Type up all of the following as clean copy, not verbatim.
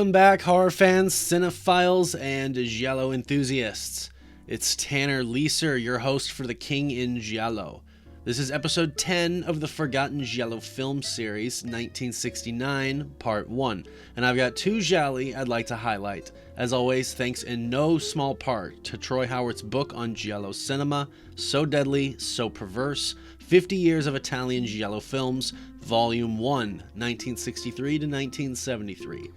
Welcome back, horror fans, cinephiles, and Giallo enthusiasts. It's Tanner Leeser, your host for The King in Giallo. This is episode 10 of the Forgotten Giallo film series, 1969, part 1. And I've got two Gialli I'd like to highlight. As always, thanks in no small part to Troy Howard's book on Giallo cinema, So Deadly, So Perverse, 50 Years of Italian Giallo Films, Volume 1, 1963 to 1973.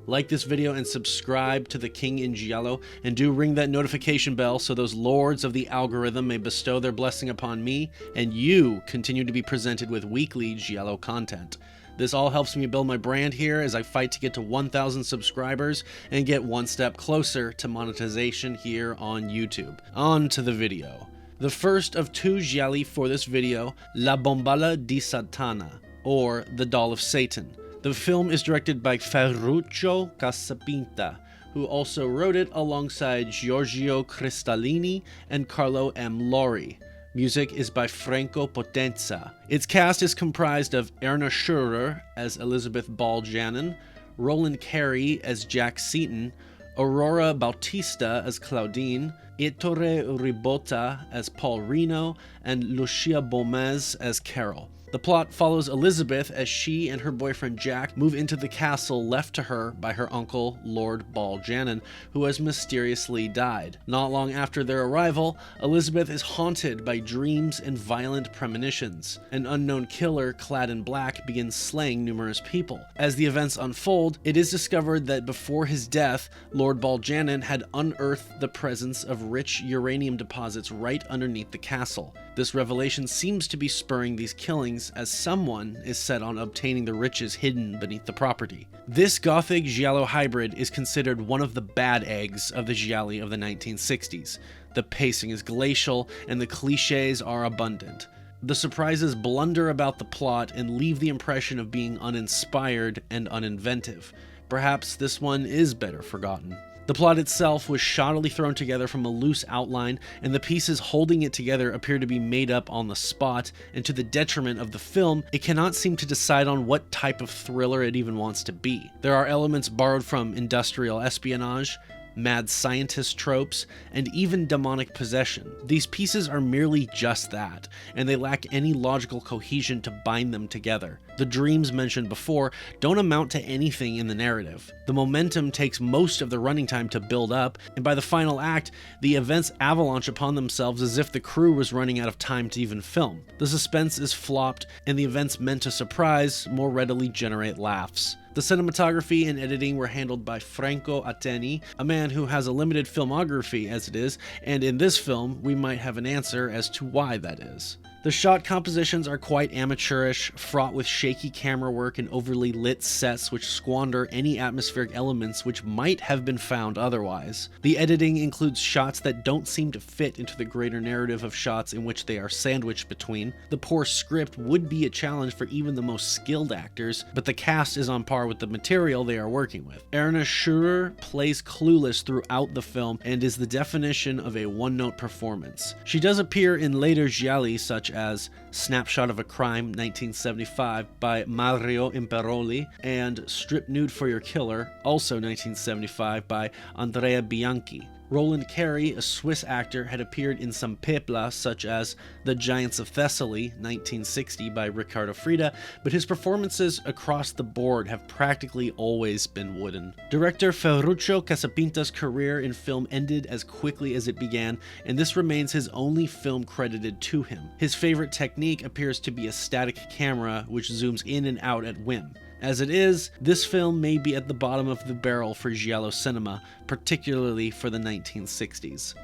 Like this video and subscribe to The King in Giallo, and do ring that notification bell so those lords of the algorithm may bestow their blessing upon me, and you continue to be presented with weekly Giallo content. This all helps me build my brand here as I fight to get to 1,000 subscribers and get one step closer to monetization here on YouTube. On to the video. The first of two Gialli for this video, La Bombala di Satana, or The Doll of Satan. The film is directed by Ferruccio Casapinta, who also wrote it alongside Giorgio Cristallini and Carlo M. Lori. Music is by Franco Potenza. Its cast is comprised of Erna Schurer as Elizabeth Ball-Janin, Roland Carey as Jack Seaton, Aurora Bautista as Claudine, Ettore Ribotta as Paul Reno, and Lucia Bomez as Carol. The plot follows Elizabeth as she and her boyfriend Jack move into the castle left to her by her uncle, Lord Ball-Janin, who has mysteriously died. Not long after their arrival, Elizabeth is haunted by dreams and violent premonitions. An unknown killer clad in black begins slaying numerous people. As the events unfold, it is discovered that before his death, Lord Ball-Janin had unearthed the presence of rich uranium deposits right underneath the castle. This revelation seems to be spurring these killings, as someone is set on obtaining the riches hidden beneath the property. This gothic Giallo hybrid is considered one of the bad eggs of the Gialli of the 1960s. The pacing is glacial, and the cliches are abundant. The surprises blunder about the plot and leave the impression of being uninspired and uninventive. Perhaps this one is better forgotten. The plot itself was shoddily thrown together from a loose outline, and the pieces holding it together appear to be made up on the spot, and to the detriment of the film, it cannot seem to decide on what type of thriller it even wants to be. There are elements borrowed from industrial espionage, mad scientist tropes, and even demonic possession. These pieces are merely just that, and they lack any logical cohesion to bind them together. The dreams mentioned before don't amount to anything in the narrative. The momentum takes most of the running time to build up, and by the final act, the events avalanche upon themselves as if the crew was running out of time to even film. The suspense is flopped, and the events meant to surprise more readily generate laughs. The cinematography and editing were handled by Franco Atteni, a man who has a limited filmography as it is, and in this film, we might have an answer as to why that is. The shot compositions are quite amateurish, fraught with shaky camera work and overly lit sets which squander any atmospheric elements which might have been found otherwise. The editing includes shots that don't seem to fit into the greater narrative of shots in which they are sandwiched between. The poor script would be a challenge for even the most skilled actors, but the cast is on par with the material they are working with. Erna Schurer plays clueless throughout the film and is the definition of a one-note performance. She does appear in later Gialli such as Snapshot of a Crime, 1975 by Mario Imperoli, and Strip Nude for Your Killer, also 1975 by Andrea Bianchi. Roland Carey, a Swiss actor, had appeared in some pepla such as The Giants of Thessaly, 1960 by Riccardo Frida, but his performances across the board have practically always been wooden. Director Ferruccio Casapinta's career in film ended as quickly as it began, and this remains his only film credited to him. His favorite technique appears to be a static camera which zooms in and out at whim. As it is, this film may be at the bottom of the barrel for Giallo cinema, particularly for the 1960s.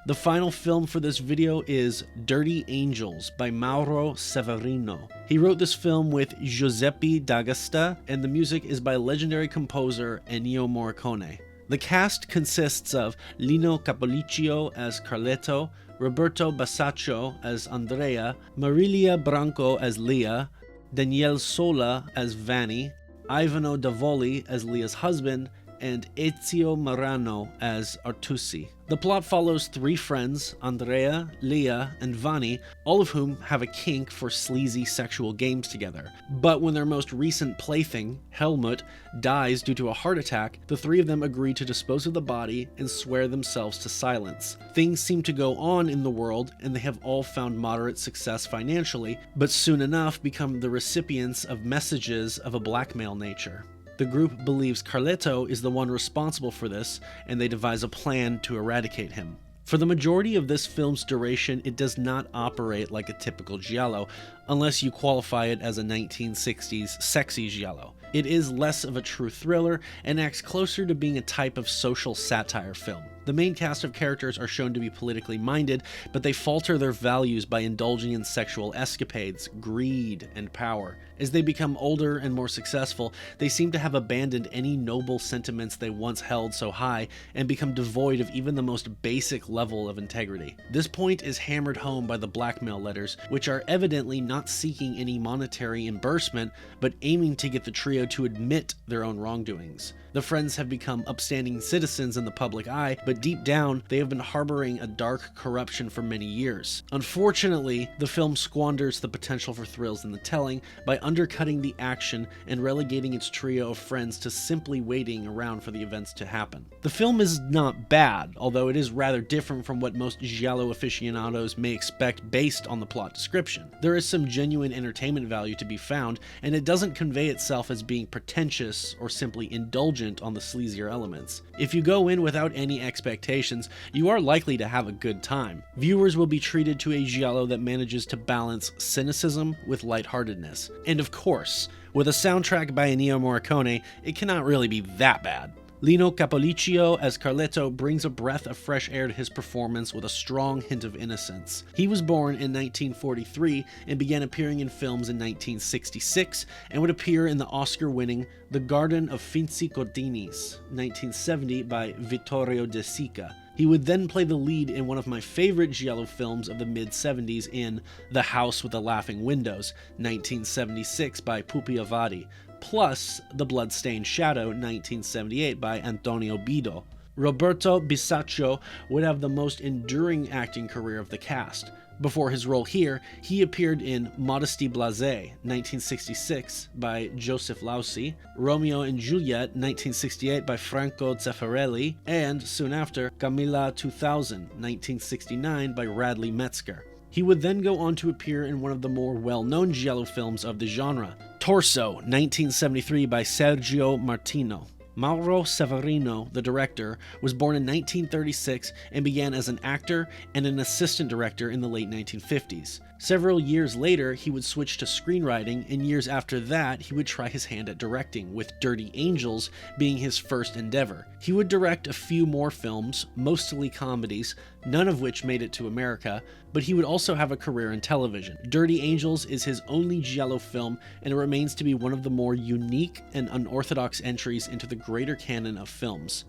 The final film for this video is Dirty Angels by Mauro Severino. He wrote this film with Giuseppe D'Agesta, and the music is by legendary composer Ennio Morricone. The cast consists of Lino Capolicchio as Carletto, Roberto Basaccio as Andrea, Marilia Branco as Leah, Daniele Sola as Vanni, Ivano Davoli as Leah's husband, and Ezio Marano as Artusi. The plot follows three friends, Andrea, Leah, and Vanni, all of whom have a kink for sleazy sexual games together. But when their most recent plaything, Helmut, dies due to a heart attack, the three of them agree to dispose of the body and swear themselves to silence. Things seem to go on in the world, and they have all found moderate success financially, but soon enough become the recipients of messages of a blackmail nature. The group believes Carletto is the one responsible for this, and they devise a plan to eradicate him. For the majority of this film's duration, it does not operate like a typical giallo, unless you qualify it as a 1960s sexy giallo. It is less of a true thriller and acts closer to being a type of social satire film. The main cast of characters are shown to be politically minded, but they falter their values by indulging in sexual escapades, greed, and power. As they become older and more successful, they seem to have abandoned any noble sentiments they once held so high and become devoid of even the most basic level of integrity. This point is hammered home by the blackmail letters, which are evidently not seeking any monetary reimbursement, but aiming to get the trio to admit their own wrongdoings. The friends have become upstanding citizens in the public eye, but deep down, they have been harboring a dark corruption for many years. Unfortunately, the film squanders the potential for thrills in the telling by undercutting the action and relegating its trio of friends to simply waiting around for the events to happen. The film is not bad, although it is rather different from what most giallo aficionados may expect based on the plot description. There is some genuine entertainment value to be found, and it doesn't convey itself as being pretentious or simply indulgent on the sleazier elements. If you go in without any expectations, you are likely to have a good time. Viewers will be treated to a giallo that manages to balance cynicism with lightheartedness. And of course, with a soundtrack by Ennio Morricone, it cannot really be that bad. Lino Capolicchio as Carletto brings a breath of fresh air to his performance with a strong hint of innocence. He was born in 1943 and began appearing in films in 1966 and would appear in the Oscar-winning The Garden of Finzi Cortinis, 1970 by Vittorio De Sica. He would then play the lead in one of my favorite giallo films of the mid-70s in The House with the Laughing Windows, 1976 by Pupi Avati, plus The Bloodstained Shadow, 1978 by Antonio Bido. Roberto Bisaccio would have the most enduring acting career of the cast. Before his role here, he appeared in Modesty Blasé, 1966 by Joseph Lausi, Romeo and Juliet, 1968 by Franco Zeffirelli, and soon after, Camilla 2000, 1969 by Radley Metzger. He would then go on to appear in one of the more well-known giallo films of the genre, Torso, 1973 by Sergio Martino. Mauro Severino, the director, was born in 1936 and began as an actor and an assistant director in the late 1950s. Several years later, he would switch to screenwriting, and years after that, he would try his hand at directing, with Dirty Angels being his first endeavor. He would direct a few more films, mostly comedies, none of which made it to America, but he would also have a career in television. Dirty Angels is his only giallo film, and it remains to be one of the more unique and unorthodox entries into the greater canon of films.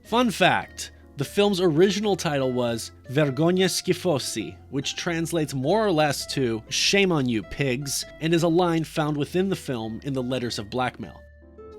Fun fact! The film's original title was Vergogna Schifosi, which translates more or less to "Shame on you, pigs," and is a line found within the film in the letters of blackmail.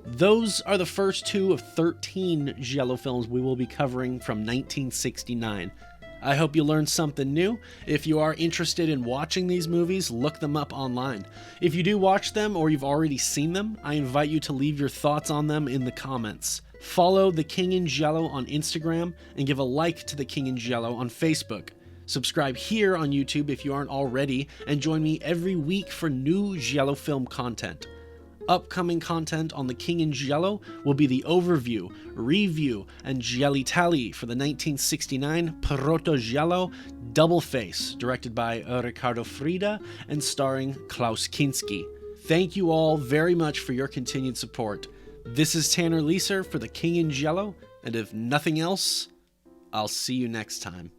Those are the first two of 13 giallo films we will be covering from 1969. I hope you learned something new. If you are interested in watching these movies, look them up online. If you do watch them or you've already seen them, I invite you to leave your thoughts on them in the comments. Follow The King in Giallo on Instagram and give a like to The King in Giallo on Facebook. Subscribe here on YouTube if you aren't already, and join me every week for new giallo film content. Upcoming content on The King in Giallo will be the overview, review, and gialli tally for the 1969 Perotto Giallo Double Face, directed by Riccardo Frida and starring Klaus Kinski. Thank you all very much for your continued support. This is Tanner Leeser for The King in Giallo, and if nothing else, I'll see you next time.